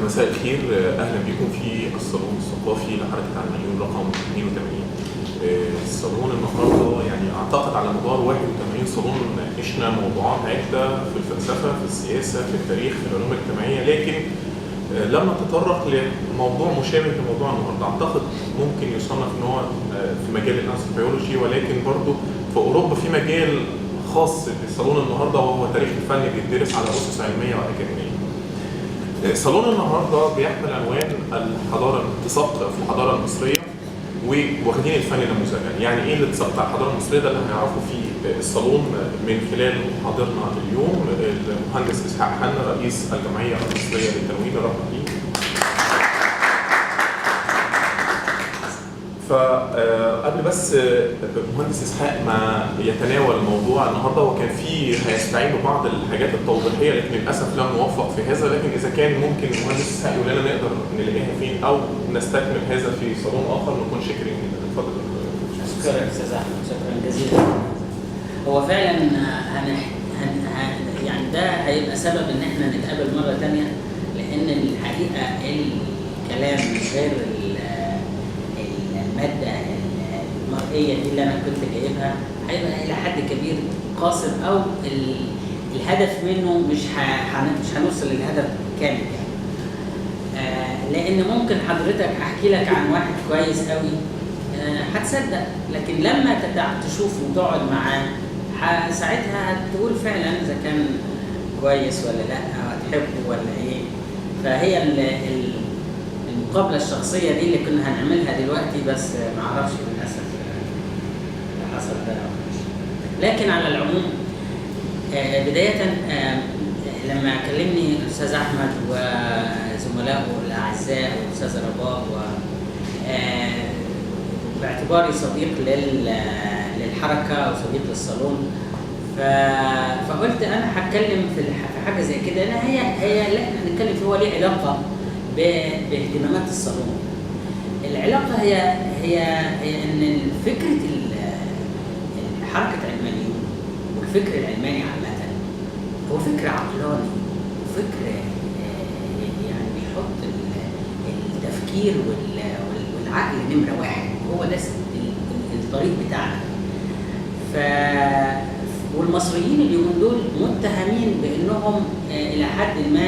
مساء الخير، اهلا بكم في الصالون الثقافي لحركه على المليون رقم 82. الصالون النهارده يعني اعتقد على مدار 81 صالون ناقشنا موضوعات عده في الفلسفه، في السياسه، في التاريخ، في العلوم الاجتماعيه، لكن لم نتطرق لموضوع مشابه لموضوع النهارده. اعتقد ممكن يصنف ان هو في مجال الانثروبولوجي، ولكن برضه في اوروبا في مجال خاص بالصالون النهارده وهو تاريخ الفن بيدرس على اسس علميه واكاديميه. صالون النهارده بيحمل عنوان الحضاره، الاتساق في الحضاره المصريه واخدين الفن نموذجا. يعني ايه الاتساق بتاع الحضاره المصريه؟ ده اللي هنعرفه في الصالون من خلال محاضرنا اليوم المهندس اسحاق حنا رئيس الجمعيه المصريه للتنوير. رحب بيه. فقبل بس المهندس اسحاق ما يتناول الموضوع النهارده، وكان هيستعين ببعض الحاجات التوضيحيه لكن للاسف لم نوفق في هذا، لكن اذا كان ممكن المهندس اسحاق يقول لنا نقدر نلاقيها فين او نستكمل هذا في صالون اخر نكون شاكرين جدا. اتفضل. شكرا استاذ احمد، شكرا جزيلا. هو فعلا يعني ده هيبقى سبب ان احنا نتقابل مره ثانيه، لان الحقيقه الكلام من غير المادة المرئية دي اللي أنا كنت جايبها هيبقى إلى حد كبير قاصر، أو الهدف منه مش هنوصل للهدف كامل يعني. لأن ممكن حضرتك أحكي لك عن واحد كويس قوي هتصدق، لكن لما تشوفه وتقعد معاه ساعتها هتقول فعلا إذا كان كويس ولا لأ، هتحبه ولا إيه. فهي المقابلة الشخصية دي اللي كنا هنعملها دلوقتي، بس ما اعرفش للأسف اللي حصل ده. لكن على العموم بداية لما كلمني الأستاذ أحمد وزملائه الأعزاء والأستاذ رباب باعتباري صديق للحركة وصديق للصالون، فقلت أنا هتكلم في حاجة زي كده. هي اللي احنا هنتكلم فيه هو ليه علاقة باهتمامات الصالون. العلاقة هي ان فكرة حركة علمانيون والفكر العلماني عامة هو فكر عقلاني، وفكر يعني بيحط التفكير والعقل نمرة واحد، هو ده الطريق بتاعنا. والمصريين اليومين دول متهمين بانهم الى حد ما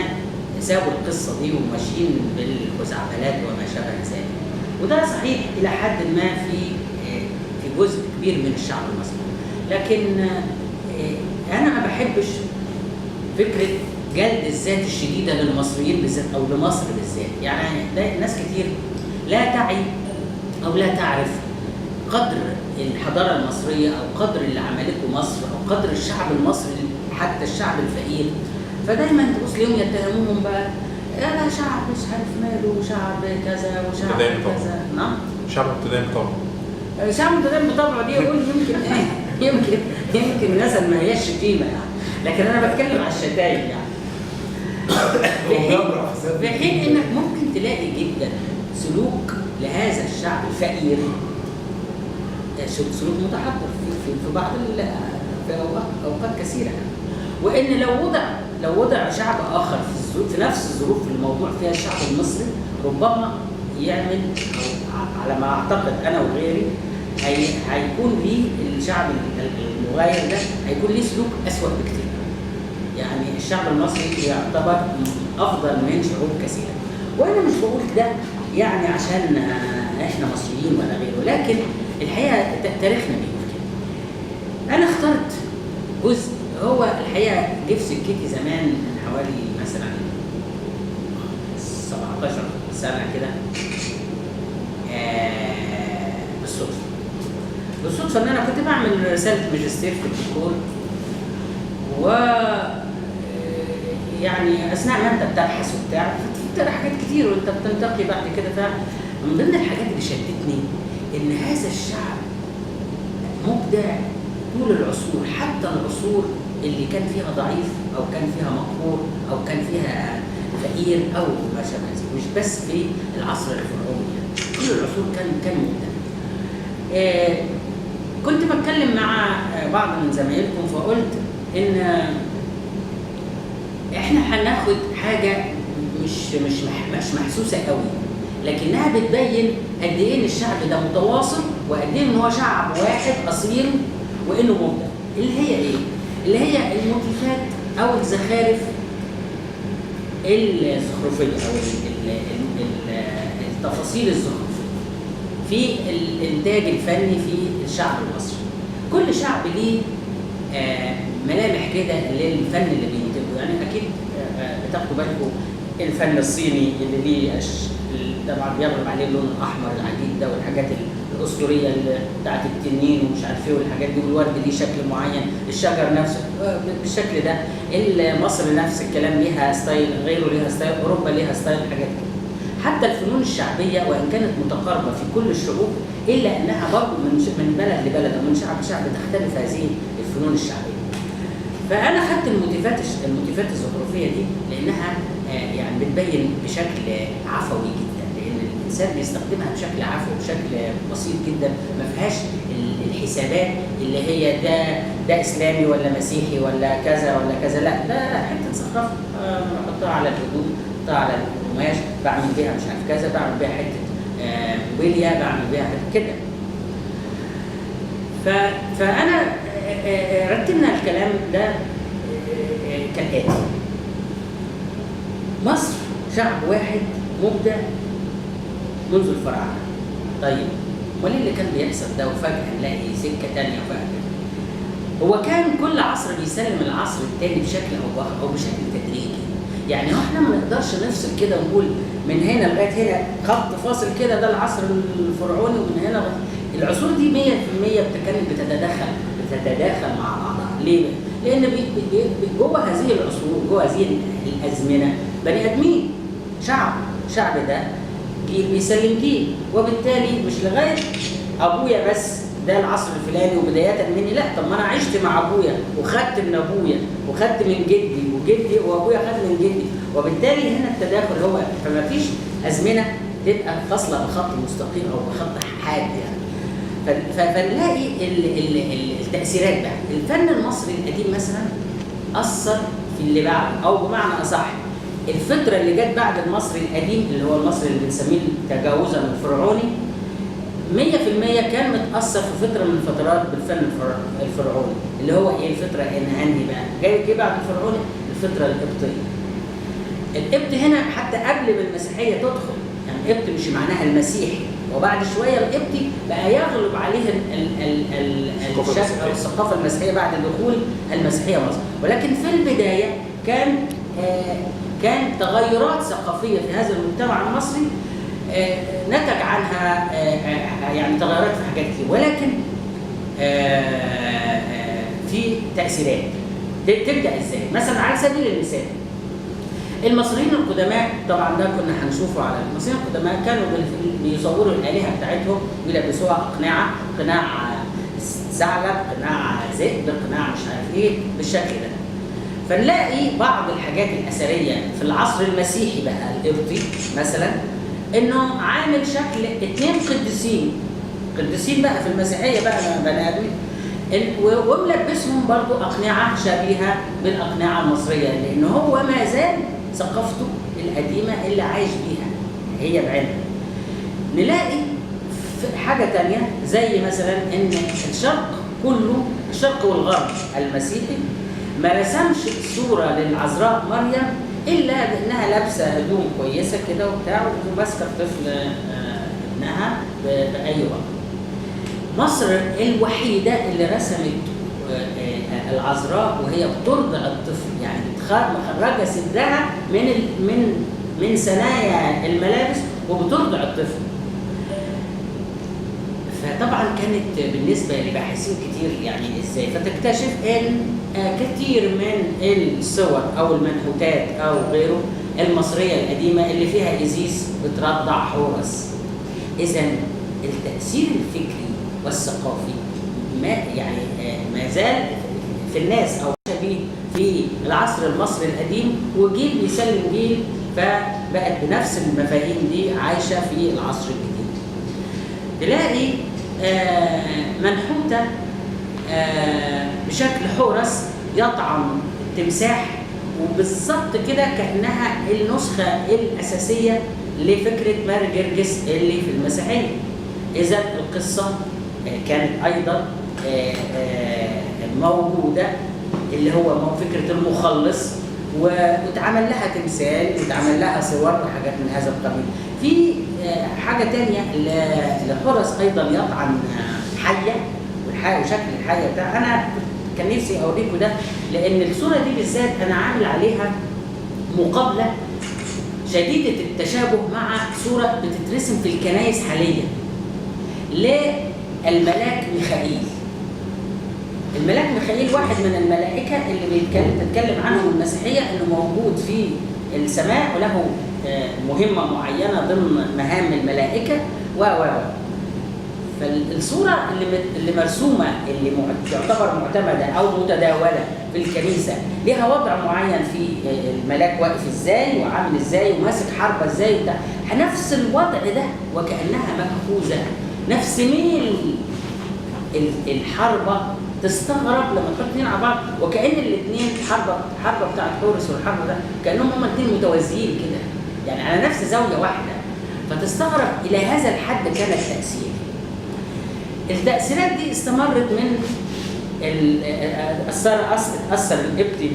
سابوا القصة دي وماشيين بالخزعبلات وما شابه ذلك، وده صحيح إلى حد ما في جزء كبير من الشعب المصري. لكن أنا ما بحبش فكرة جلد الذات الشديدة للمصريين بالذات أو لمصر بالذات. يعني ناس كتير لا تعي أو لا تعرف قدر الحضارة المصرية أو قدر اللي عملته مصر أو قدر الشعب المصري، حتى الشعب الفقير. فدايما تبص ليهم يتهموهم بقى ده شعب مش عارف ماله وشعب كذا وشعب كذا. نعم، شعب متدين بطبعه. شعب متدين بطبعه دي يقول يمكن مثلا ما هياش شتيمه يعني، لكن انا بتكلم على الشتايم يعني. في حين انك ممكن تلاقي جدا سلوك لهذا الشعب الفقير، سلوك متحضر في بعض في اوقات كثيره يعني. وان لو وضع شعب اخر في نفس الظروف الموضوع فيها الشعب المصري، ربما يعمل، أو على ما اعتقد انا وغيري، هيكون ليه الشعب المغاير ده هيكون ليه سلوك اسوأ بكتير. يعني الشعب المصري يعتبر افضل من شعوب كثيره، وانا مش بقول ده يعني عشان احنا مصريين ولا غيره، لكن الحقيقه تاريخنا بيقول كده. انا اخترت جزء هو الحقيقه جه في سكتي زمان من حوالي مثلا 17 سنه كده، بالصدفه ان انا كنت بعمل رساله ماجستير في الديكور، و يعني اثناء ما انت بتبحث وبتاع بتقرا حاجات كتير وانت بتنتقي بعد كده. فمن ضمن الحاجات اللي شدتني ان هذا الشعب مبدع طول العصور، حتى العصور اللي كان فيها ضعيف او كان فيها مقهور او كان فيها فقير او ما شابه ذلك، مش بس في العصر الفرعوني يعني. كل العصور كان مبدع. كنت بتكلم مع بعض من زمايلكم فقلت ان احنا هناخد حاجه مش محسوسه قوي، لكنها بتبين قد ايه ان الشعب ده متواصل، وقد ايه ان هو شعب واحد اصيل، وانه مبدع. اللي هي ايه؟ اللي هي الموتيفات او الزخارف الزخرفيه او التفاصيل الزخرفيه في الانتاج الفني في الشعب المصري. كل شعب ليه ملامح كده للفن اللي بينتجه. يعني اكيد بتاخدوا بالكم الفن الصيني اللي ليه طبعا بيغلب عليه اللون الاحمر العديد ده، والحاجات الاسطوريه اللي بتاعت التنين ومش عارف ايه والحاجات دي، والورد ليه شكل معين، الشجر نفسه بالشكل ده، مصر نفس الكلام ليها ستايل، غيره ليها ستايل، اوروبا ليها ستايل، حاجات كده. حتى الفنون الشعبيه وان كانت متقاربه في كل الشعوب، الا انها برضه من بلد لبلد او من شعب لشعب تختلف هذه الفنون الشعبيه. فانا خدت الموتيفات الزخرفيه دي لانها يعني بتبين بشكل عفوي جدا، لان الانسان بيستخدمها بشكل عفوي بشكل بسيط جدا، ما فيهاش الحسابات اللي هي ده اسلامي ولا مسيحي ولا كذا ولا كذا، لا ده حته زخرفه بحطها على الهدوم، بحطها على القماش، بعمل بيها مش عارف كذا، بعمل بيها حته موبيليا، بعمل بيها حته كده. فانا رتبنا الكلام ده كالآتي: مصر شعب واحد مبدع منذ الفراعنة. طيب امال اللي كان بيحصل ده وفجأة نلاقي سكة تانية وفجأة؟ هو كان كل عصر بيسلم العصر التاني بشكل أو بشكل تدريجي. يعني احنا ما نقدرش نفصل كده ونقول من هنا لغاية هنا خط فاصل كده ده العصر الفرعوني، ومن هنا العصور دي 100% كانت بتتداخل مع بعضها. ليه؟ لأن جوه هذه العصور، جوه هذه الأزمنة، بني آدمين، شعب ده جيل بيسلم جيل، وبالتالي مش لغاية أبويا بس ده العصر الفلاني وبداية مني، لا، طب ما أنا عشت مع أبويا وخدت من أبويا وخدت من جدي وجدي وأبويا خد من جدي، وبالتالي هنا التداخل هو، فما فيش أزمنة تبقى فاصلة بخط مستقيم أو بخط حاد يعني. فنلاقي التأثيرات بقى. الفن المصري القديم مثلا أثر في اللي بعد، أو بمعنى أصح الفترة اللي جت بعد المصري القديم اللي هو المصري اللي بنسميه تجاوزا الفرعوني 100% كان متأثر في فترة من الفترات بالفن الفرعوني، اللي هو إيه الفترة أنهي بقى؟ جاي بعد الفرعوني الفترة القبطية. القبط هنا حتى قبل ما المسيحية تدخل، يعني القبط مش معناها المسيحي، وبعد شويه القبطي بقى يغلب عليه الشرق او الثقافه المسيحيه بعد دخول المسيحيه مصر، ولكن في البدايه كان تغيرات ثقافيه في هذا المجتمع المصري نتج عنها يعني تغيرات في حاجات كتير، ولكن في تاثيرات. تبدا ازاي؟ مثلا على سبيل المثال المصريين القدماء، طبعا ده كنا هنشوفه على المصريين القدماء، كانوا بيصوروا الآلهة بتاعتهم ويلبسوها قناع ثعلب، قناع ذئب، قناع مش عارف ايه بالشكل ده. فنلاقي بعض الحاجات الأثرية في العصر المسيحي بقى القبطي مثلا، انه عامل شكل 2 قديسين بقى في المسيحية بقى بني آدمين، وملبسهم برضو أقنعة شبيهة بالأقنعة المصرية، لأن هو ما زال ثقافته القديمة اللي عايش بيها هي بعينها. نلاقي حاجة تانية زي مثلا إن الشرق كله، الشرق والغرب المسيحي، ما رسمش صورة للعذراء مريم إلا بأنها لابسة هدوم كويسة كده وبتاع وماسكة طفل ابنها بأي وقت. مصر الوحيدة اللي رسمت العذراء وهي بترضع الطفل، يعني مخرجة صدرها من ثنايا الملابس وبترضع الطفل. فطبعا كانت بالنسبة لباحثين كتير يعني ازاي، فتكتشف ان كتير من الصور او المنحوتات او غيره المصرية القديمة اللي فيها إيزيس بترضع حورس. إذا التأثير الفكري والثقافي ما زال في الناس او شبيه في العصر المصري القديم، وجيل بيسلم جيل، فبقت بنفس المفاهيم دي عايشه في العصر الجديد. تلاقي منحوته بشكل حورس يطعم التمساح وبالظبط كده كأنها النسخة الأساسية لفكرة ماري جرجس اللي في المسيحية. إذا القصة كانت أيضا موجودة، اللي هو فكرة المخلص، واتعمل لها تمثال واتعمل لها صور وحاجات من هذا القبيل. في حاجة تانية لحورس أيضا يطعن حية وشكل الحية بتاع. أنا كان نفسي أوريكم ده، لأن الصورة دي بالذات أنا عامل عليها مقابلة شديدة التشابه مع صورة بتترسم في الكنائس حاليا للملاك ميخائيل. الملاك ميخائيل واحد من الملائكة اللي بتتكلم عنهم المسيحية إنه موجود في السماء وله مهمة معينة ضمن مهام الملائكة فالصورة اللي مرسومة اللي تعتبر معتمدة أو متداولة في الكنيسة لها وضع معين، في الملاك واقف ازاي وعامل ازاي وماسك حربة ازاي وبتاع، نفس الوضع ده وكأنها مأخوذة نفس ميل الحربة. تستغرب لما تحط اثنين على بعض وكأن الاثنين حربة بتاعت حورس والحربة ده كأنهم هما الاثنين متوازيين كده، يعني على نفس زاوية واحدة. فتستغرب إلى هذا الحد كان التأثير. التأثيرات دي استمرت من أثر القبطي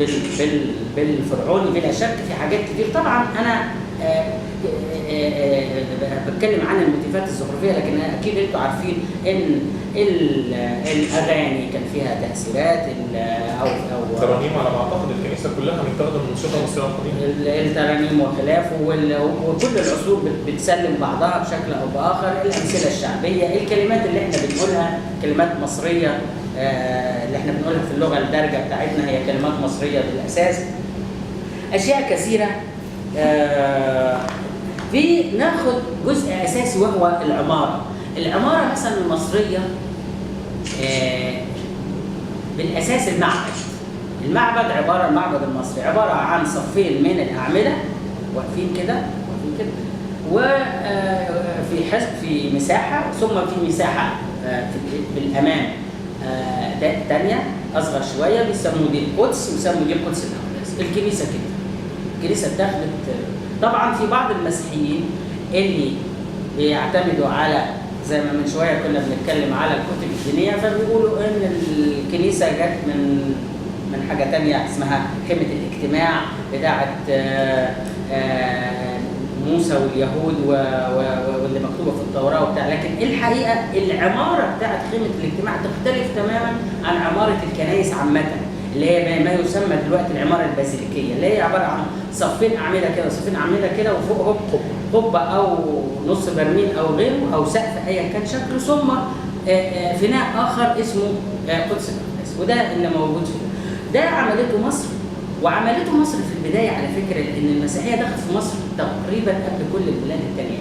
بالفرعوني بلا شك في حاجات كتير. طبعا أنا بتكلم عن الموتيفات الزخرفية، لكن أكيد أنتوا عارفين إن الأغاني كان فيها تأثيرات أو الترانيم. على ما أعتقد الكنيسة كلها متاخدة من الموسيقى المصرية القديمة، الترانيم وخلافه، وكل العصور بتسلم بعضها بشكل أو بآخر. الأمثلة الشعبية، الكلمات اللي إحنا بنقولها كلمات مصرية، اللي إحنا بنقولها في اللغة الدارجة بتاعتنا هي كلمات مصرية بالأساس. أشياء كثيرة. ناخد جزء أساسي وهو العمارة مثلا المصرية، بالأساس المعبد عبارة، المعبد المصري عبارة عن صفين من الأعمدة واقفين كده في مساحة، ثم في مساحة بالأمام تانية أصغر شوية بيسموه دي القدس، ويسموه دي القدس الأقدس. الكنيسة كده، الكنيسة اتخذت. طبعا في بعض المسيحيين اللي بيعتمدوا على، زي ما من شويه كنا بنتكلم على الكتب الدينيه، فبيقولوا ان الكنيسه جت من حاجه ثانيه اسمها خيمه الاجتماع بتاعه موسى واليهود واللي مكتوبه في التوراه وبتاع. لكن الحقيقه العماره بتاعه خيمه الاجتماع تختلف تماما عن عماره الكنائس عامه، اللي هي ما يسمى دلوقتي العماره البازيليكيه، اللي هي عباره عن صفين اعمده كده وفوقهم قبه او نص برميل او غيره او سقف ايا كان شكله، ثم فناء اخر اسمه قدس الاقداس، وده اللي موجود فيه. ده عملته مصر، وعملته مصر في البدايه على فكره ان المسيحيه دخلت في مصر تقريبا قبل كل البلاد الثانيه،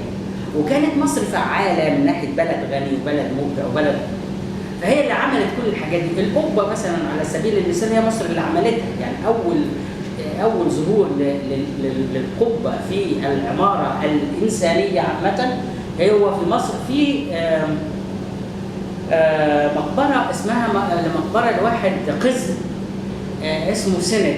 وكانت مصر فعاله من ناحيه بلد غني وبلد مبدع وبلد، فهي اللي عملت كل الحاجات دي. القبه مثلا على سبيل المثال هي مصر اللي عملتها، يعني اول ظهور للقبه في العماره الانسانيه عامه هو في مصر، في مقبره اسمها مقبره لواحد قز اسمه سند،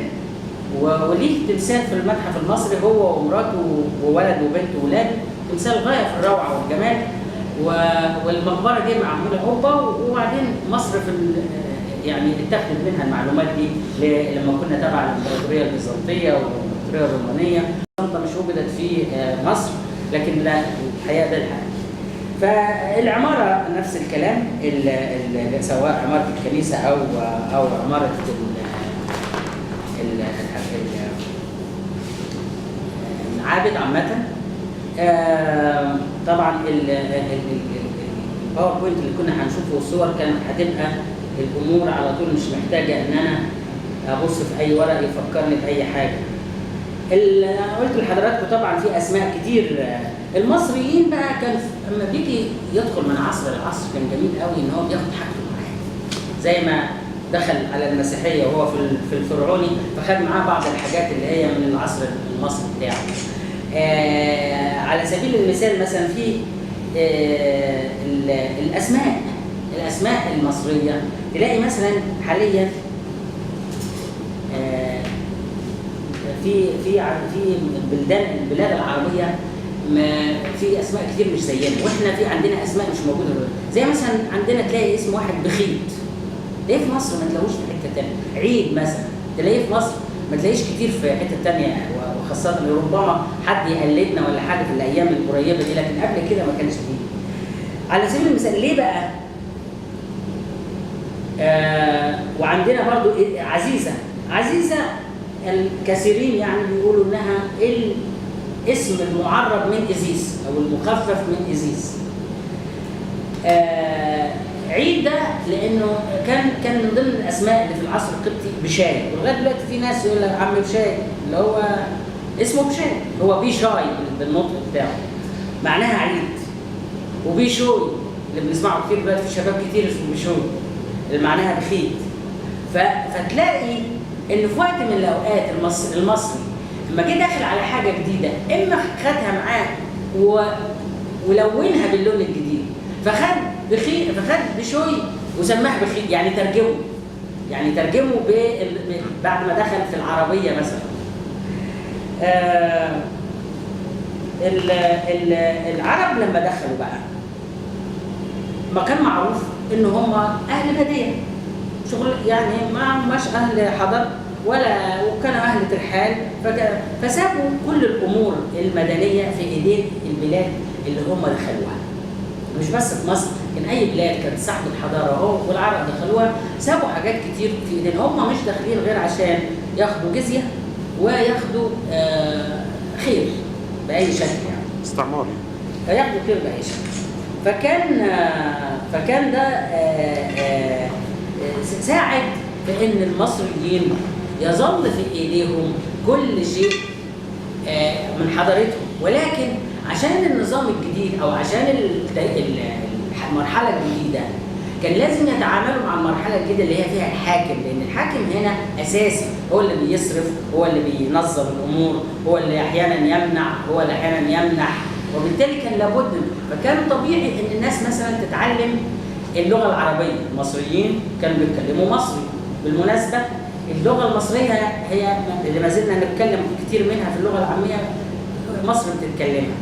وليه تمثال في المتحف المصري هو ومراته وولد وبنت وولاد، تمثال غايه في الروعه والجمال. والمقبره دي معموله قبه، وبعدين مصر في يعني اتخذت منها المعلومات دي لما كنا تبع الامبراطوريه البيزنطيه والامبراطوريه الرومانيه. طنطا مش وجدت في مصر، لكن لا الحقيقه ده الحقيقه. فالعماره نفس الكلام، سواء عماره الكنيسه او عماره المعابد عامه. طبعا الباوربوينت اللي كنا هنشوفه والصور كانت هتبقى الامور على طول، مش محتاجه ان انا ابص في اي ورق يفكرني باي حاجه. قلت لحضراتكم طبعا في اسماء كتير. المصريين بقى كان لما بيجي يدخل من عصر لعصر كان جميل قوي ان هو بياخد حاجته معاه، زي ما دخل على المسيحيه وهو في الفرعوني فخد معاه بعض الحاجات اللي هي من العصر المصري بتاعه. على سبيل المثال مثلا في الاسماء المصريه، تلاقي مثلا حاليا في البلاد العربيه ما في اسماء كتير مش زينا، واحنا في عندنا اسماء مش موجوده دلوقتي. زي مثلا عندنا تلاقي اسم واحد بخيت، تلاقيه في مصر ما تلاقوش في حته ثانيه. عيد مثلا تلاقيه في مصر ما تلاقيش كتير في حته ثانيه، وخاصه ربما حد يقلدنا ولا حاجه في الايام القريبه دي، لكن قبل كده ما كانش فيه. على سبيل المثال ليه بقى؟ وعندنا برضو عزيزه الكثيرين يعني بيقولوا انها الاسم المعرب من ازيس او المخفف من ازيس. عيد ده لانه كان من ضمن الاسماء اللي في العصر القبطي بشاي، ولغايه دلوقتي في ناس يقول لك عم بشاي اللي هو اسمه بشاي، هو بيشاي بالنطق بتاعه معناها عيد. وبيشوي اللي بنسمعه كتير دلوقتي، في شباب كتير اسمه بيشوي اللي معناها بخيت. فتلاقي ان في وقت من الاوقات المصري لما جه داخل على حاجه جديده، اما خدها معاه ولونها باللون الجديد، فخد بشوي وسماها بخيت، يعني ترجمه بعد ما دخل في العربيه مثلا. العرب لما دخلوا بقى ما كان معروف ان هم اهل بديه، شغل يعني ما مش اهل حضر وكانوا اهل ترحال، فسابوا كل الامور المدنيه في ايدين البلاد اللي هم دخلوها. مش بس في مصر، لكن اي بلاد كانت صاحبه الحضاره اهو والعرب دخلوها، سابوا حاجات كتير في ايدين. هم مش داخلين غير عشان ياخدوا جزيه وياخدوا خير باي شكل، يعني استعماري، ياخدوا خير باي شكل. فكان ده ساعد في ان المصريين يظل في ايديهم كل شيء من حضارتهم، ولكن عشان النظام الجديد او عشان المرحله الجديده كان لازم يتعاملوا مع المرحله الجديده اللي هي فيها الحاكم، لان الحاكم هنا اساسي، هو اللي بيصرف، هو اللي بينظم الامور، هو اللي احيانا يمنع، هو اللي احيانا يمنح، وبالتالي كان لابد. فكان طبيعي ان الناس مثلا تتعلم اللغه العربيه. المصريين كانوا بيتكلموا مصري. بالمناسبه اللغه المصريه هي اللي ما زلنا نتكلم كتير منها في اللغه العاميه، مصر بتتكلمها.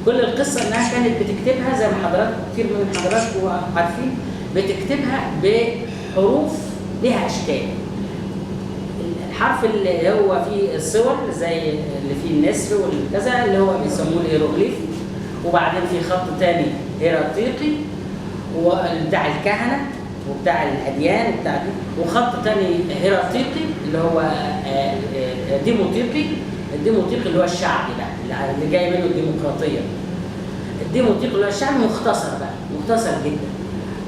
كل القصه انها كانت بتكتبها زي ما حضراتكم كتير من حضراتكم عارفين، بتكتبها بحروف لها اشكال. الحرف اللي هو فيه الصور زي اللي فيه النسر والكذا اللي هو بيسموه الهيروغليف، وبعدين في خط تاني هيراتيقي وبتاع الكهنه وبتاع الاديان وبتاع دي، وخط تاني هيراتيقي اللي هو ديموتيقي اللي هو الشعبي ده اللي جاي منه الديمقراطيه. الديموتيقي اللي هو الشعبي مختصر جدا.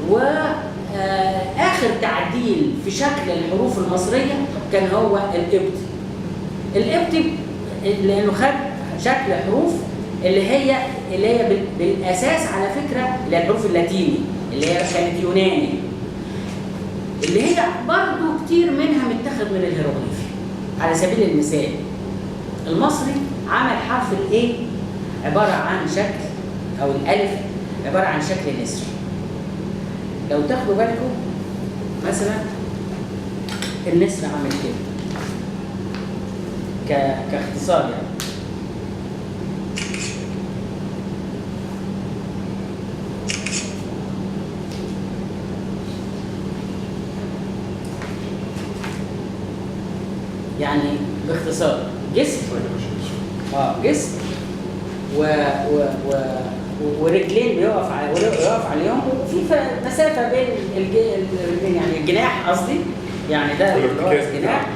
واخر تعديل في شكل الحروف المصريه كان هو القبطي لانه خد شكل حروف اللي هي بالاساس على فكره اللي هي الحروف اللاتيني اللي هي كانت يوناني، اللي هي برضه كتير منها متاخد من الهيروغليفي. على سبيل المثال المصري عمل حرف الايه عباره عن شكل، او الالف عباره عن شكل نسر. لو تاخدوا بالكم مثلا النسر عامل كده كاختصار يعني باختصار جسم جسم ورجلين بيقف عليهم، وفي مسافه بين الرجلين، يعني الجناح قصدي، يعني ده اللي هو الجناح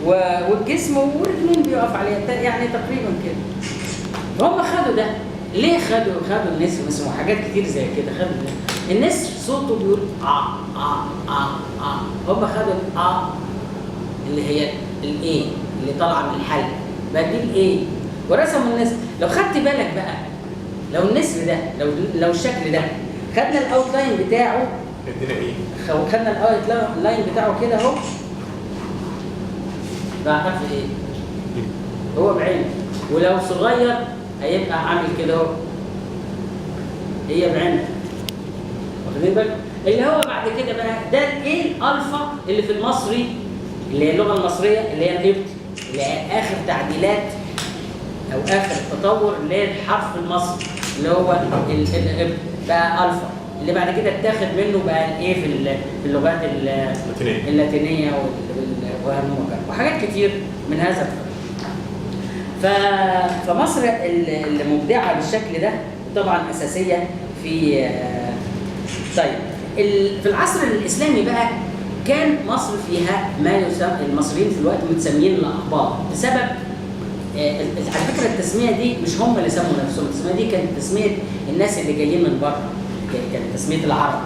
والجسم ورجلين بيقف عليه، يعني تقريبا كده. فهم خدوا ده. ليه خدوا النسر مثلا وحاجات كتير زي كده؟ خدوا ده. النسر صوته بيقول هم خدوا اللي هي الايه اللي طالعه من الحلق بقى دي الايه، ورسموا النسر. لو خدت بالك بقى، لو النسر ده لو الشكل ده خدنا الاوتلاين بتاعه، ادينا ايه؟ خدنا الاوتلاين بتاعه كده اهو، ده حرف ايه؟ هو بعينه. ولو صغير هيبقى عامل كده اهو، هي بعينها. واخدين بالك؟ اللي هو بعد كده بقى ده ايه الالفا اللي في المصري اللي هي اللغه المصريه اللي هي القبطي لاخر تعديلات او اخر تطور للحرف المصري اللي هو بقى الفا، اللي بعد كده اتاخد منه بقى الايه في اللغات اللاتينيه وحاجات كتير من هذا القبيل. فمصر المبدعه بالشكل ده طبعا اساسيه في طيب في العصر الاسلامي بقى كان مصر فيها ما يسمى المصريين في الوقت متسميين الاقباط بسبب على فكره التسميه دي مش هم اللي سموا نفسهم، التسميه دي كانت تسميه الناس اللي جايين من بره، كانت تسميه العرب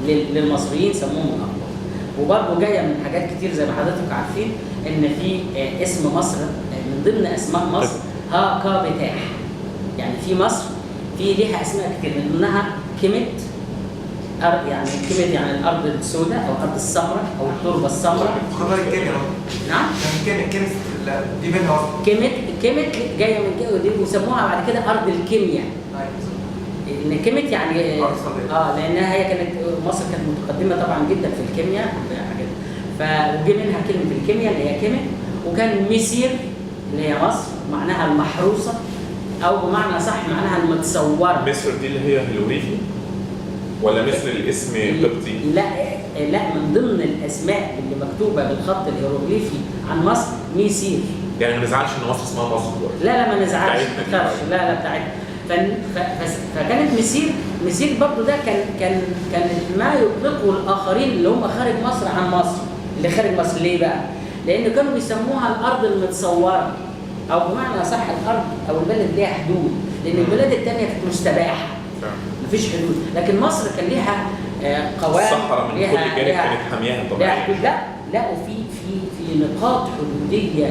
للمصريين سموهم الاقباط. وبرضه جايه من حاجات كتير زي ما حضرتك عارفين ان في اسم مصر من ضمن اسماء مصر هاكابتاح، يعني في مصر في ليها اسماء كتير من ضمنها كيميت، يعني كيميت يعني الارض السوداء او الارض السمراء او التربه السمراء. خبر الكيمياء. نعم؟ كيميت دي منها اصلا. كيميت جايه من كده ودي وسموها بعد كده ارض الكيمياء. ان كيميت يعني لانها هي كانت مصر كانت متقدمه طبعا جدا في الكيمياء فجي منها كلمه الكيمياء اللي هي كيميت. وكان ميسير اللي هي مصر معناها المحروسه او بمعنى صح معناها المتصوره. مصر دي اللي هي هيروغليفي ولا مصر الاسم قبطي؟ لا من ضمن الاسماء اللي مكتوبه بالخط الهيروغليفي عن مصر ميسير. يعني ما نزعلش ان مصر اسمها مصر دلوقتي. لا ما نزعلش لا بتاعتنا. فكانت ميسير برضه ده كان ما يطلقه الاخرين اللي هم خارج مصر عن مصر. اللي خارج مصر ليه بقى؟ لان كانوا بيسموها الارض المتصوره او بمعنى صح الارض او البلد ليها حدود، لان البلاد الثانيه كانت مستباحه مفيش حدود، لكن مصر كان ليها قوانين الصحراء من كل جانب كانت حامياها طبعا. لا وفي نقاط حدوديه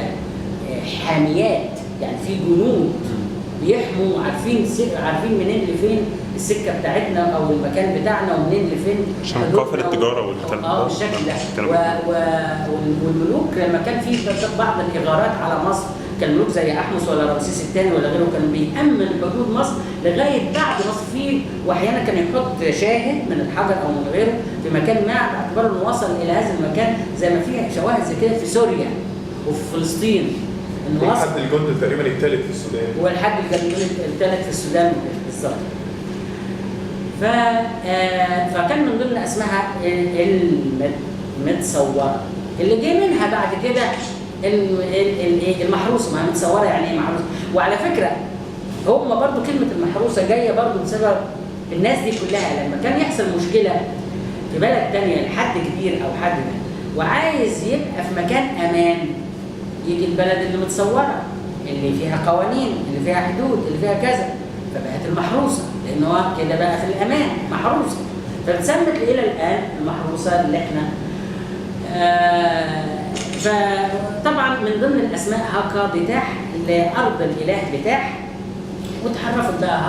حاميات، يعني في جنود بيحموا عارفين منين لفين السكه بتاعتنا او المكان بتاعنا ومنين لفين عشان قافله التجاره بالشكل ده. والملوك لما كان في بعض الاغارات على مصر كان ملوك زي احمس ولا رمسيس الثاني ولا غيره كانوا بيأمن حدود مصر لغايه بعد مصر فيه، واحيانا كان يحط شاهد من الحجر او من غيره في مكان ما باعتبار انه وصل الى هذا المكان، زي ما في شواهد زي كده في سوريا وفي فلسطين. ولحد الجند تقريبا الثالث في السودان. ولحد الجند الثالث في السودان بالظبط. فكان من ضمن اسمها المتصوره اللي جه منها بعد كده المحروسه. ما متصوره يعني ايه محروسه؟ وعلى فكره هم برضو كلمه المحروسه جايه برضو بسبب الناس دي كلها لما كان يحصل مشكله في بلد ثانيه لحد كبير او حد ما وعايز يبقى في مكان امان، يجي البلد اللي متصوره اللي فيها قوانين اللي فيها حدود اللي فيها كذا، فبقت المحروسه لان هو كده بقى في الامان محروسه. فاتسمت الى الان المحروسه اللي احنا فطبعا من ضمن الاسماء هاكابتاح لارض الاله بتاح، وتحرفت بقى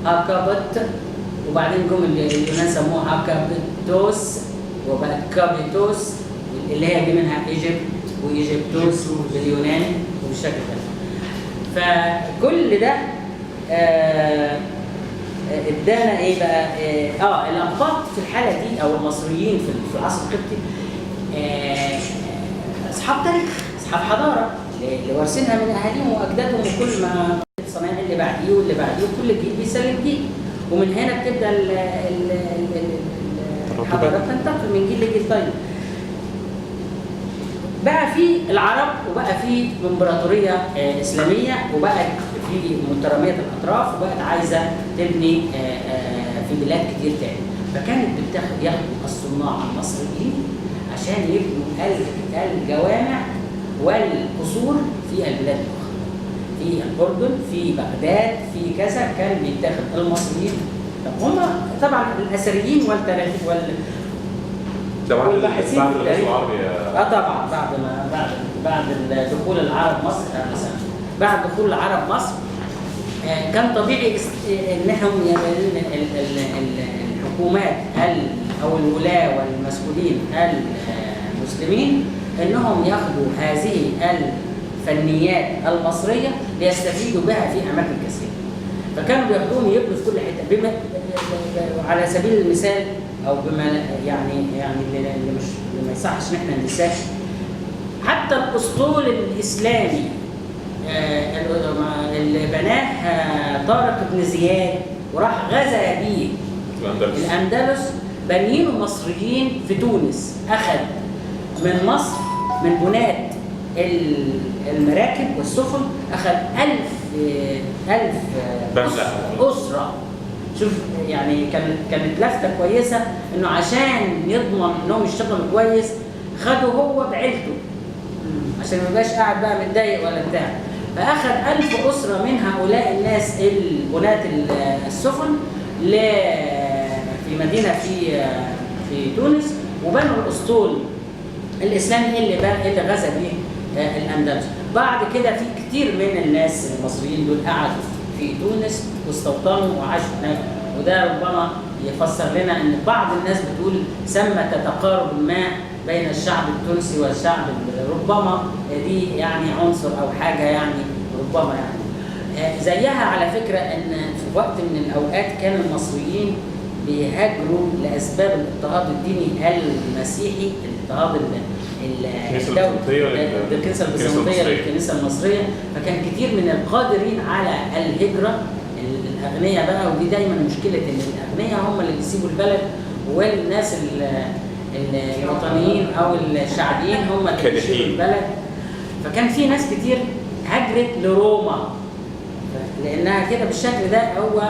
هاكابت، وبعدين جم اليونان سموها هاكابتوس وبقت كابيتوس اللي هي دي منها ايجيبت وايجيبتوس باليوناني وبالشكل ده. فكل ده ادانا ايه بقى؟ الاقباط في الحاله دي او المصريين في العصر القبطي اصحاب تاريخ، اصحاب حضاره اللي وارثينها من اهاليهم واجدادهم، وكل ما الصنايع اللي بعديه واللي بعديه كل جيل بيسلم جيل، ومن هنا بتبدا الحضارات تنتقل من جيل لجيل. طيب بقى في العرب وبقى في امبراطوريه اسلاميه وبقت في متراميه الاطراف وبقت عايزه تبني في بلاد كتير تاني، فكانت ياخدوا الصناع المصريين عشان يبنوا الجوامع والقصور في البلاد الاخرى، في الاردن في بغداد في كذا كان بيتاخد المصريين. طب هم طبعا الاثريين والتاريخ والباحثين بعد الغزو العربي طبعا بعد دخول العرب مصر مثلا بعد دخول العرب مصر كان طبيعي انهم الحكومات او الولاة والمسؤولين المسلمين انهم ياخذوا هذه الفنيات المصريه ليستفيدوا بها في اماكن كثيره، فكانوا بياخذوهم يبنوا في كل حته. على سبيل المثال او بما يعني اللي ما يصحش ان احنا ننساه حتى الاسطول الاسلامي اللي بناه طارق بن زياد وراح غزا بيه الأندلس، بنينه مصريين في تونس. أخذ من مصر من بناة المراكب والسفن، أخذ 1000 أسرة. شوف يعني كانت لفتة كويسة، إنه عشان يضمن إنهم يشتغلوا كويس خده هو بعيلته عشان ما يبقاش قاعد بقى متضايق ولا بتاع. فأخذ 1000 أسرة من هؤلاء الناس بناة السفن في مدينة في تونس، وبنوا الأسطول الإسلامي اللي غزا به الأندلس. بعد كده في كتير من الناس المصريين دول قعدوا في تونس واستوطنوا وعاشوا هناك، وده ربما يفسر لنا ان بعض الناس بتقول ثمة تقارب ما بين الشعب التونسي والشعب، ربما دي يعني عنصر او حاجه يعني ربما يعني. زيها على فكره ان في وقت من الاوقات كان المصريين بيهاجروا لاسباب الاضطهاد الديني المسيحي، الاضطهاد الكنيسه البيزنطيه للكنيسه المصريه، فكان كتير من القادرين على الهجره الاغنياء بقى، ودي دايما مشكله ان الاغنياء هم اللي بيسيبوا البلد، والناس الوطنيين او الشعبيين هم اللي بيسيبوا البلد. فكان في ناس كتير هجرت لروما، لانها كده بالشكل ده هو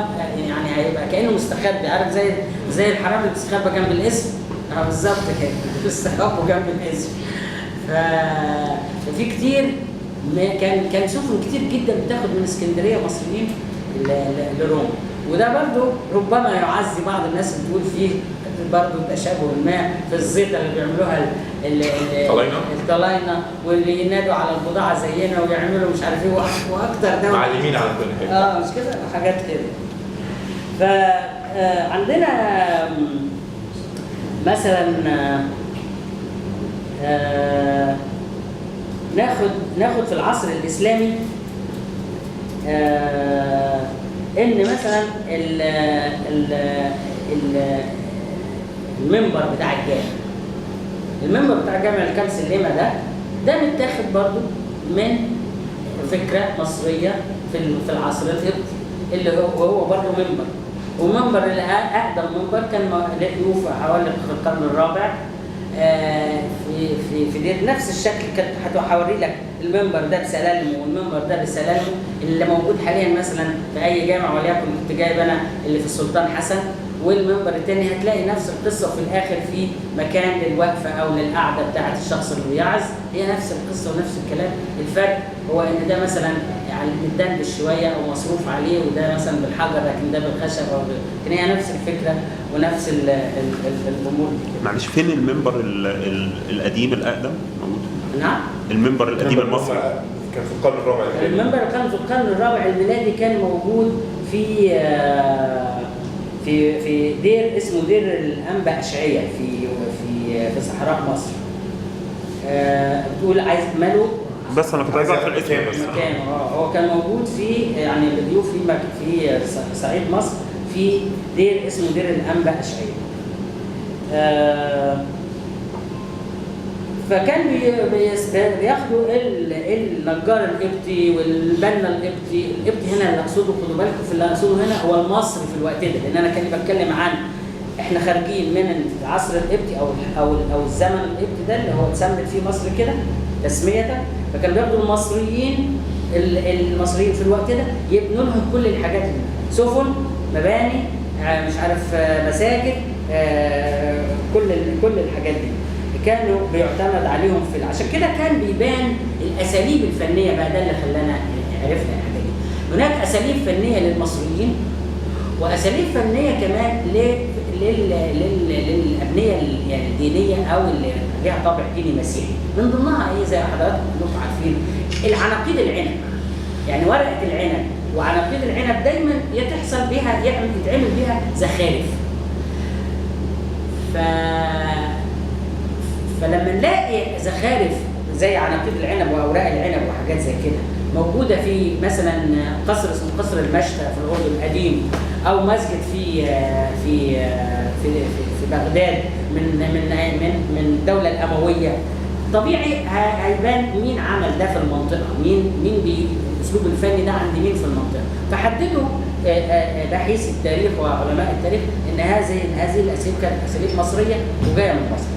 يعني هيبقى كانه مستخبي، عارف زي الحرام اللي بيستخبى جنب الاسم، بالظبط كده بيستخبوا جنب الاسم. ففي كتير كان سفن كتير جدا بتاخد من اسكندريه مصريين لروما، وده برضو ربما يعزي بعض الناس بتقول فيه برضو تشابه ما في الزيطه اللي بيعملوها الطلاينه، واللي ينادوا على البضاعه زينا ويعملوا مش عارف ايه واكتر ده معلمين على كل حاجه. مش كده حاجات كده. فعندنا مثلا ناخد في العصر الاسلامي ان مثلا المنبر بتاع الجامع اللي كان سلمه ده متاخد برضو من فكره مصريه في العصر القبطي، اللي هو برضو منبر، ومنبر اقدم منبر كان لقيوه في حوالي القرن الرابع في دير نفس الشكل. كنت هوري لك المنبر ده بسلالمه والمنبر ده بسلالمه اللي موجود حاليا مثلا في اي جامع، وليكن كنت جايب انا اللي في السلطان حسن، والمنبر الثاني هتلاقي نفس القصه، وفي الاخر في مكان للوقفه او للقعده بتاعه الشخص اللي بيعظ، هي نفس القصه ونفس الكلام. الفرق هو ان ده مثلا يعني متدندش شويه او مصروف عليه، وده مثلا بالحجر لكن ده بالخشب، لكن هي نفس الفكره ونفس الامور دي. معلش فين المنبر القديم الاقدم موجود؟ نعم، المنبر القديم المصري كان في القرن الرابع الميلادي. المنبر كان في القرن الرابع الميلادي، كان موجود في دير اسمه دير الانبا اشعية في صحراء مصر. بتقول عايز ماله؟ بس انا كنت عايز اعرف الاسم بس. مكان هو كان موجود في يعني الضيوف في صعيد مصر، في دير اسمه دير الانبا اشعية. فكان بياخدوا النجار القبطي والبنا القبطي هنا اللي اقصده، خدوا بالكم في اللي اقصده هنا هو المصري في الوقت ده، لان انا كنت بتكلم عن احنا خارجين من العصر القبطي او الزمن القبطي ده اللي هو اتسمت فيه مصر كده تسمية. فكانوا بياخدوا المصريين في الوقت ده يبنوا لهم كل الحاجات دي، سفن، مباني، مش عارف مساجد، كل الحاجات دي كانوا بيعتمد عليهم عشان كده كان بيبان الاساليب الفنيه بقى، ده اللي خلانا عرفنا الحاجه دي. هناك اساليب فنيه للمصريين واساليب فنيه كمان للابنيه يعني الدينيه او اللي ليها طابع ديني مسيحي. من ضمنها ايه زي حضراتكم كلكم عارفين العناقيد العنب، يعني ورقه العنب وعناقيد العنب دايما يتحصل بها يتعمل بها زخارف. فلما نلاقي زخارف زي عناقيد العنب واوراق العنب وحاجات زي كده موجوده في مثلا قصر اسمه قصر المشتى في الاردن القديم، او مسجد في بغداد من الدوله الامويه، طبيعي هيبان مين عمل ده في المنطقه، مين الاسلوب الفني ده عند مين في المنطقه. فحددوا باحثي التاريخ وعلماء التاريخ ان هذه الاساليب كانت اساليب مصريه وجايه من مصر.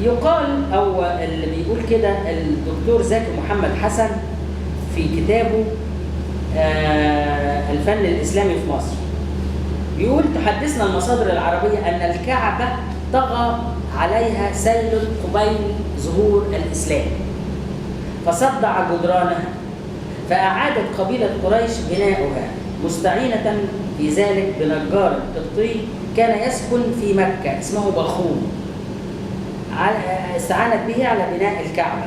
يقال او اللي بيقول كده الدكتور زكي محمد حسن في كتابه الفن الاسلامي في مصر، بيقول: تحدثنا المصادر العربيه ان الكعبه طغى عليها سيل قبيل ظهور الاسلام فصدع جدرانها، فاعادت قبيله قريش بناؤها مستعينه في ذلك بنجار قبطي كان يسكن في مكه اسمه بخوم، استعانت به على بناء الكعبة.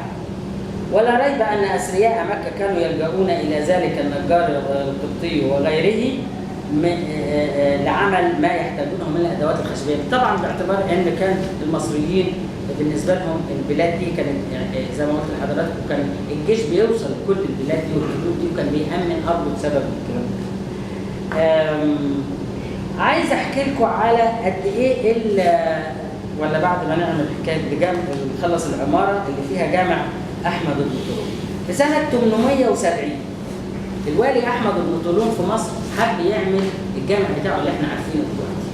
ولا ريب أن أثرياء مكة كانوا يلجؤون إلى ذلك النجار القبطي وغيره لعمل ما يحتاجونه من الأدوات الخشبية، طبعا باعتبار أن كان المصريين بالنسبة لهم البلاد دي كانت زي ما قلت لحضراتكم كان الجيش بيوصل لكل البلاد دي والحدود دي وكان بيأمن أرضه بسبب الكلام ده. عايز أحكي لكم على قد إيه ولا بعد ما نعمل حكايه نخلص العماره اللي فيها جامع احمد بن طولون. في سنه 870 الوالي احمد بن طولون في مصر حب يعمل الجامع بتاعه اللي احنا عارفينه دلوقتي.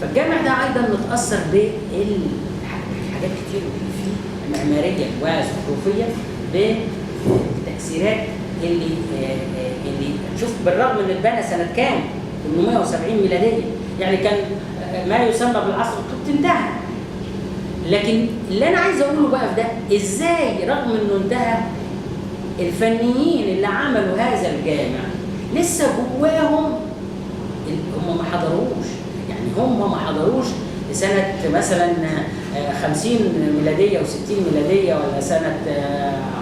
فالجامع ده ايضا متاثر بحاجات كتير فيه معماريه وزخرفيه بالتاثيرات اللي شوف بالرغم ان اتبنى سنه كام؟ 870 ميلاديه، يعني كان ما يسمى بالعصر القبطي انتهى. لكن اللي انا عايز اقوله بقى في ده ازاي رغم انه انتهى الفنيين اللي عملوا هذا الجامع لسه جواهم هم ما حضروش، يعني هم ما حضروش سنه مثلا 50 ميلاديه و60 ميلاديه ولا سنه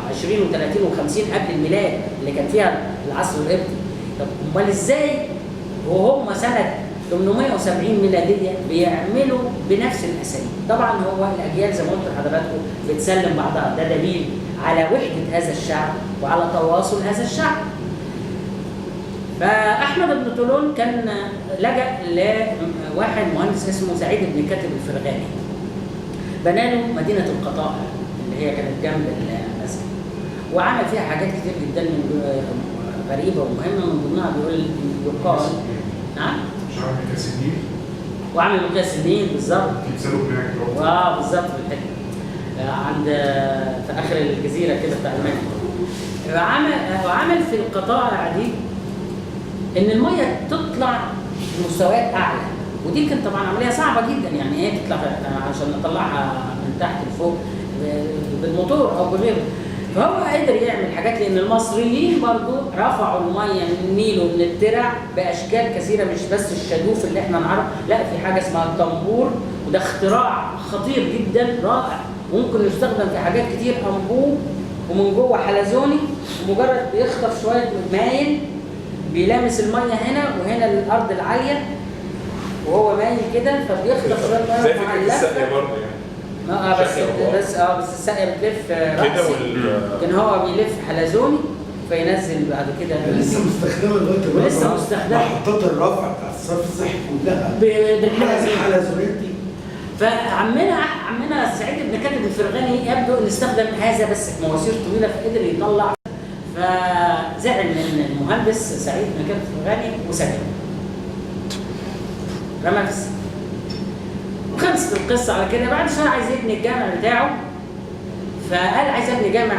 20 و30 و50 قبل الميلاد اللي كان فيها العصر القبطي. طب امال ازاي وهم سنه 870 ميلاديه بيعملوا بنفس الاساليب؟ طبعا هو الاجيال زي ما قلت لحضراتكم بتسلم بعضها، ده دليل على وحده هذا الشعب وعلى تواصل هذا الشعب. فاحمد بن طولون كان لجأ لواحد مهندس اسمه سعيد بن كاتب الفرغاني، بنى له مدينه القطائع اللي هي كانت جنب المسجد، وعمل فيها حاجات كتير جدا غريبه ومهمه، من ضمنها يقال نعم مش عارف مقياس النيل وعمل مقياس النيل بالظبط تمثاله هناك بالظبط في الحته عند في اخر الجزيره كده بتاع المنطقه. وعمل في القطائع دي ان الميه تطلع بمستويات اعلى، ودي كانت طبعا عمليه صعبه جدا، يعني ايه تطلع عشان نطلعها من تحت لفوق بالموتور او بغيره. فهو قدر يعمل حاجات لان المصريين برضو رفعوا الميه من النيل ومن الترع باشكال كثيره، مش بس الشادوف اللي احنا نعرف، لا في حاجه اسمها الطنبور، وده اختراع خطير جدا رائع ممكن يستخدم في حاجات كتير. انبوب ومن جوه حلزوني، ومجرد بيخطف شويه مايل بيلامس الميه هنا وهنا الارض العاليه وهو مايل كده، فبيخطف شويه ميه زي فكره السقي برضه يعني بس السقيه بتلف راسي، لكن هو بيلف حلزوني فينزل بعد كده. لسه مستخدمه لغايه دلوقتي، ولسه مستخدمه محطات الرفع بتاعت الصرف الصحي كلها بالحلزونات دي. فعمنا سعيد بن كاتب الفرغاني يبدو ان استخدم هذا بس مواسير طويله فقدر يطلع، فزعل من المهندس سعيد بن كاتب الفرغاني وسجن، رمى في السجن. وخلصت القصه على كده. بعد شويه عايز يبني الجامع بتاعه، فقال عايز ابني جامع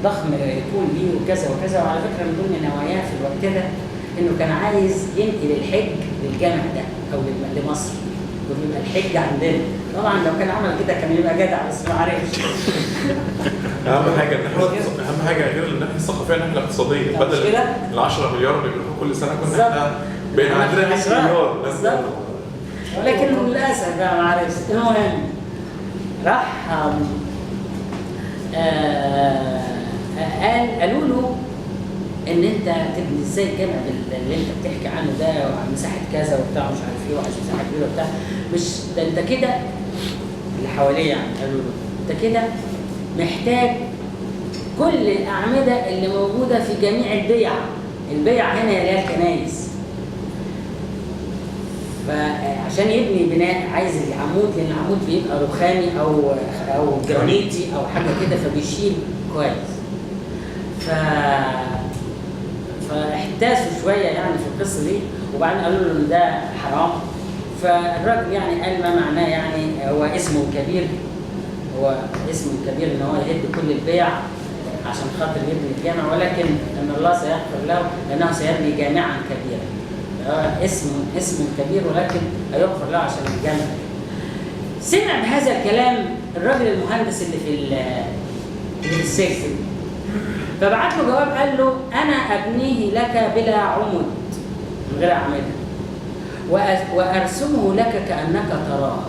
ضخم يكون ليه وكذا وكذا. وعلى فكره من ضمن نواياه في الوقت ده انه كان عايز ينقل الحج للجامع ده او لمصر ويبقى الحج عندنا. طبعا لو كان عمل كده كان يبقى جدع، بس ما عرفش. اهم حاجه غير الناحيه الثقافيه الناحيه الاقتصاديه، بدل ال 10 مليار اللي بيروحوا كل سنه كنا احنا بقينا عندنا 100 مليار بالظبط. ولكن للاسف بقى ما عرفش. المهم راح قالوا له ان انت تبني ازاي الجامع اللي انت بتحكي عنه ده وعن مساحه كذا وبتاع مش عارف ايه وعايز مساحه كبيره وبتاع، مش ده انت كده اللي حواليه يعني قالوا له انت كده محتاج كل الاعمده اللي موجوده في جميع البيع هنا اللي هي الكنايس. فعشان يبني بناء عايز العمود، لان العمود بيبقى رخامي او جرانيتي او حاجه كده، فبيشيل كويس. فاحتاسوا شويه يعني في القصه دي، وبعدين قالوا له ان ده حرام. فالراجل يعني قال ما معناه، يعني هو اسمه كبير، هو اسمه كبير ان هو يهد كل البيع عشان خاطر يبني الجامع، ولكن ان الله سيغفر له لانه سيبني جامعا كبيرا. اسمه كبير ولكن هيغفر له عشان الجامع. سمع بهذا الكلام الراجل المهندس اللي في السجن، فبعت له جواب قال له انا ابنيه لك بلا عمود، من غير اعمده، وارسمه لك كانك تراه.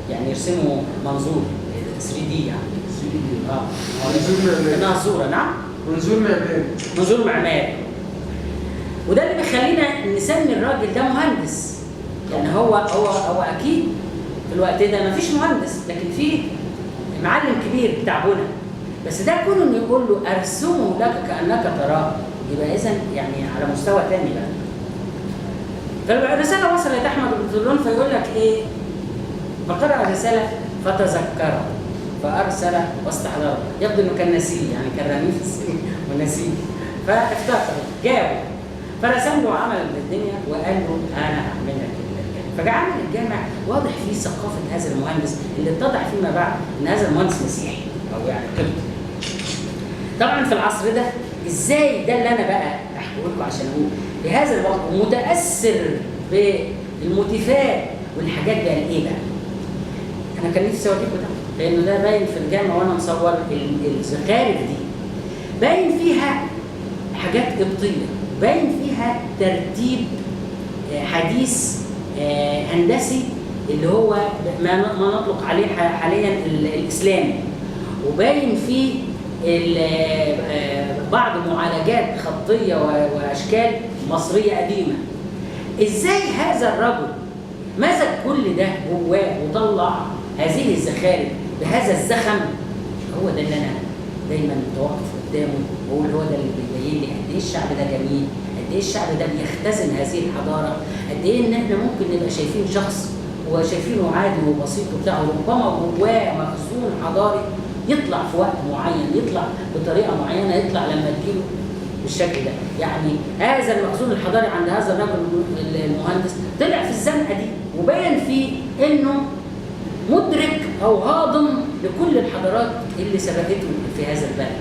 يعني يرسمه منظور 3D يعني. منظور معماري. انها صوره. نعم، منظور معماري. منظور معماري. وده اللي بيخلينا نسمي الراجل ده مهندس، يعني هو اكيد في الوقت ده ما فيش مهندس، لكن في معلم كبير بتاع بنا. بس ده كونه انه يقول له ارسمه لك كانك تراه، يبقى اذا يعني على مستوى ثاني بقى. فالرساله وصلت احمد بن طولون، فيقول لك ايه؟ فقرأ الرساله فتذكره فارسل واستحضره. يبدو انه كان نسيه، يعني كان رميه في السجن ونسيه، فافتكر جابه فرسم له وعمل الدنيا وقال له انا هعمل لك الجامع. فجاء عمل الجامع. واضح فيه ثقافه هذا المهندس اللي اتضح فيما بعد ان هذا المهندس مسيحي او يعني قبطي. طبعا في العصر ده ازاي ده اللي انا بقى احكي لكم عشان اقول في هذا الوقت متاثر بالموتيفات والحاجات دي. قال ايه بقى؟ انا كان نفسي اوريكم ده، لانه ده باين في الجامع وانا مصور الزخارف دي، باين فيها حاجات قبطيه، باين فيها ترتيب حديث هندسي اللي هو ما نطلق عليه حاليا الاسلامي، وباين فيه بعض معالجات خطيه واشكال مصريه قديمه. ازاي هذا الرجل مسك كل ده جواه وطلع هذه الزخارف بهذا الزخم؟ هو ده اللي انا دايما متوقف قدامه واقول هو ده اللي بيبين لي قد ايه الشعب ده جميل، قد ايه الشعب ده بيختزن هذه الحضاره، قد ايه ان احنا ممكن نبقى شايفين شخص وشايفينه عادي وبسيط وبتاع، ربما جواه مخزون حضاري يطلع في وقت معين، يطلع بطريقه معينه، يطلع لما تجيله بالشكل ده. يعني هذا المخزون الحضاري عند هذا الرجل المهندس طلع في الزنقه دي، وبين فيه انه مدرك او هاضم لكل الحضارات اللي سبقته في هذا البلد.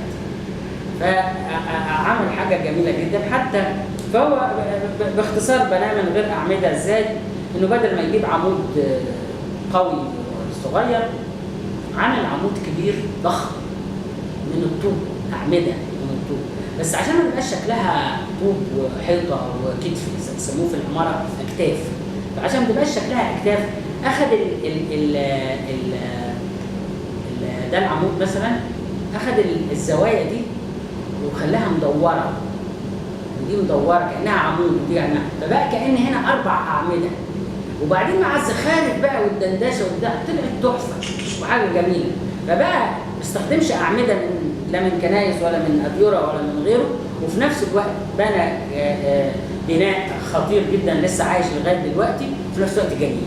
فعمل حاجه جميله جدا. حتى فهو باختصار بناه من غير اعمده ازاي؟ انه بدل ما يجيب عمود قوي صغير، عمل عمود كبير ضخم من الطوب، اعمده من الطوب، بس عشان ما تبقاش شكلها طوب وحيطه وكتف، بيسموه في العماره اكتاف. فعشان ما تبقاش شكلها اكتاف، اخذ ده العمود مثلا، اخذ الزوايا دي وخلاها مدوره، ودي مدوره كانها عمود ودي كانها، فبقى كان هنا 4 اعمده. وبعدين مع الزخارف بقى والدندشه وبتاع طلعت تحفه وحاجه جميله. فبقى ما استخدمش اعمده لا من كنايس ولا من اديره ولا من غيره، وفي نفس الوقت بنى بناء خطير جدا لسه عايش لغايه دلوقتي، وفي نفس الوقت جميل.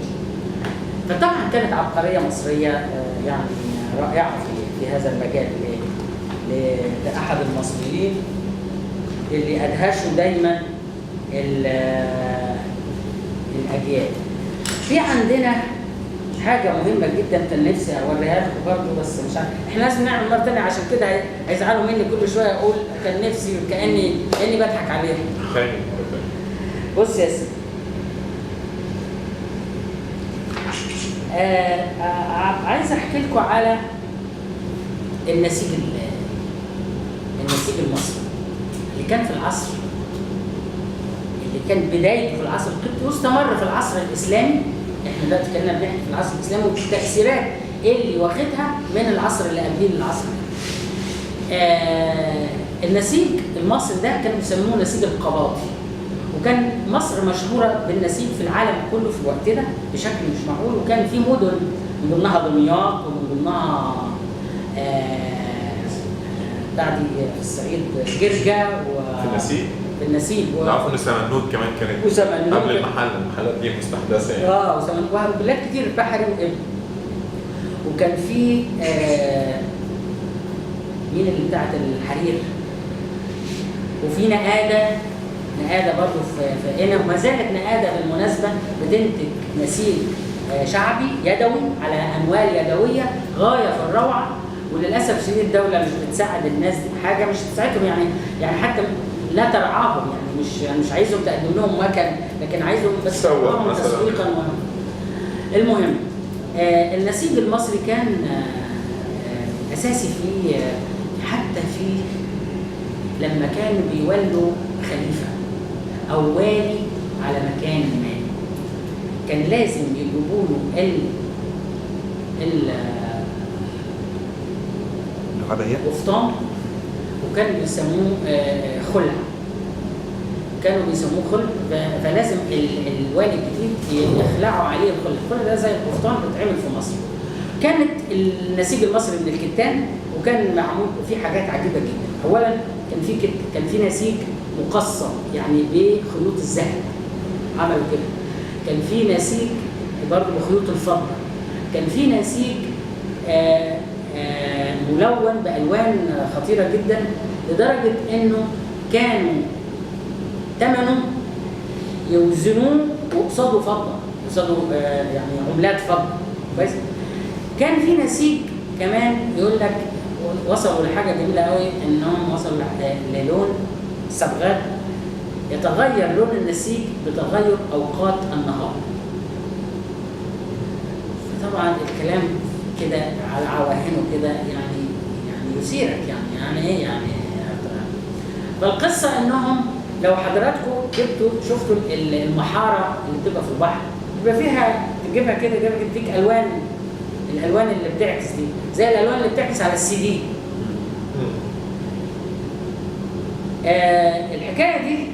فطبعا كانت عبقريه مصريه يعني رائعه في هذا المجال لاحد المصريين اللي ادهشوا دايما الاجيال. في عندنا حاجه مهمه جدا كان نفسي اوريها لكم برضه، بس مش عارف، احنا لازم نعمل مره ثانيه عشان كده هيزعلوا مني كل شويه اقول كان نفسي كاني بضحك عليهم. بص يا سيدي، عايز احكي لكم على النسيج المصري اللي كان في العصر، اللي كان بدايته في العصر القبطي واستمر في العصر الاسلامي. احنا دلوقتي كنا بنحكي في العصر الاسلامي والتاثيرات اللي واخدها من العصر اللي قبليه العصر. النسيج المصري ده كانوا بيسموه نسيج القباطي، وكان مصر مشهوره بالنسيج في العالم كله في الوقت ده بشكل مش معقول. وكان في مدن من ضمنها دمياط، ومن ضمنها بعد في الصعيد جرجا، في النسيج النسيج عارف ان سمنود كمان كانت وسمنود قبل المحلات دي مستحدثه يعني. وسمنود وبلاد كتير، بحري وابن. وكان في مين اللي بتاعت الحرير، وفي نقادة برضه في هنا، وما زالت نقادة بالمناسبة بتنتج نسيج شعبي يدوي على أموال يدوية غاية في الروعة. وللأسف الشديد الدولة مش بتساعد الناس دي حاجة، مش بتساعدهم يعني حتى لا ترعاهم، يعني مش عايزهم تقدم لهم مكن، لكن عايزهم بس تسوقهم تسويقا. المهم النسيج المصري كان أساسي في حتى في لما كانوا بيولوا خليفة أو والي على مكان ما، كان لازم يجيبوا له القفطان، وكانوا بيسموه خلع، كانوا بيسموه خلع. فلازم الوالي الجديد يخلعوا عليه الخلع. الخلع ده زي القفطان بيتعمل في مصر. كانت النسيج المصري من الكتان، وكان معمول في حاجات عجيبه جدا. اولا كان في نسيج مقصر يعني بخيوط الذهب، عملوا كده. كان في نسيج برضه بخيوط الفضه. كان في نسيج ملون بالوان خطيره جدا، لدرجه انه كانوا ثمنه يوزنوه وقصاده فضه، قصاده يعني عملات فضه. بس كان في نسيج كمان يقول لك وصلوا لحاجه جميله قوي، انهم وصلوا للون صبغات يتغير لون النسيج بتغير اوقات النهار. طبعا الكلام كده على عواهنه كده يعني يثيرك يعني ايه يعني. فالقصه انهم لو حضراتكم شفتوا المحاره اللي بتبقى في البحر، بيبقى فيها تجيبها كده تديك الالوان اللي بتعكس دي، زي الالوان اللي بتعكس على السي دي. الحكايه دي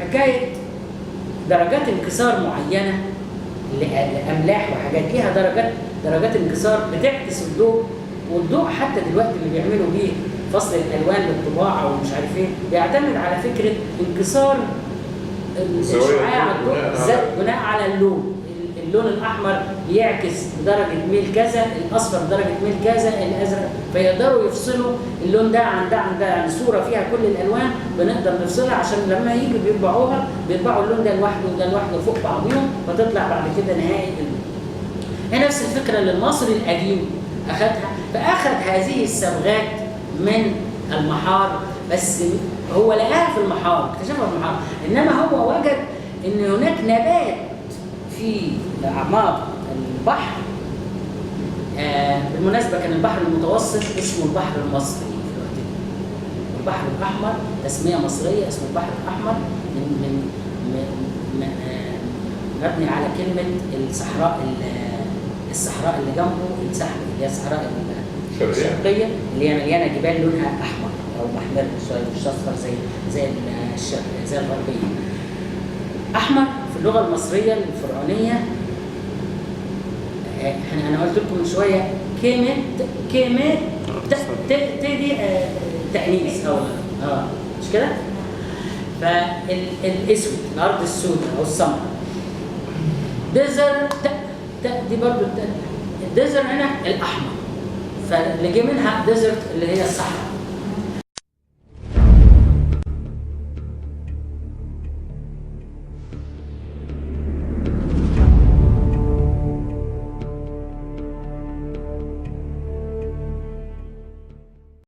حكايه درجات انكسار معينه لاملاح وحاجات ليها درجات انكسار بتعكس الضوء. والضوء حتى دلوقتي اللي بيعملوا بيه فصل الالوان للطباعه ومش عارف ايه، بيعتمد على فكره انكسار الشعاع الضوء بناء على اللون. اللون الاحمر بيعكس بدرجه ميل كذا، الاصفر بدرجه ميل كذا، الازرق، فيقدروا يفصلوا اللون ده عن ده عن ده. يعني صوره فيها كل الالوان بنقدر نفصلها، عشان لما يجوا بيطبعوا اللون ده لوحده وده لوحده فوق بعضهم، فتطلع بعد كده نهائي اللون. هي نفس الفكره اللي المصري القديم اخذها، فاخذ هذه الصبغات من المحار، بس هو لقاها في المحار، اكتشفها في المحار، انما هو وجد ان هناك نبات في اعماق البحر. بالمناسبه كان البحر المتوسط اسمه البحر المصري في الوقت ده. البحر الاحمر تسميه مصريه اسمه البحر الاحمر من مبني على كلمه الصحراء اللي جنبه، اللي هي الصحراء الشرقيه اللي هي مليانه جبال لونها احمر او محمر شويه، مش اصفر زي الشرق زي الغربيه. احمر في اللغه المصريه الفرعونيه. انا قلت لكم من شويه كلمه دي تانيث او مش كده؟ فالاسود، الارض السوداء او السمراء. ديزر دي برضو الديزر هنا الاحمر، فاللي جه منها ديزرت اللي هي الصحراء.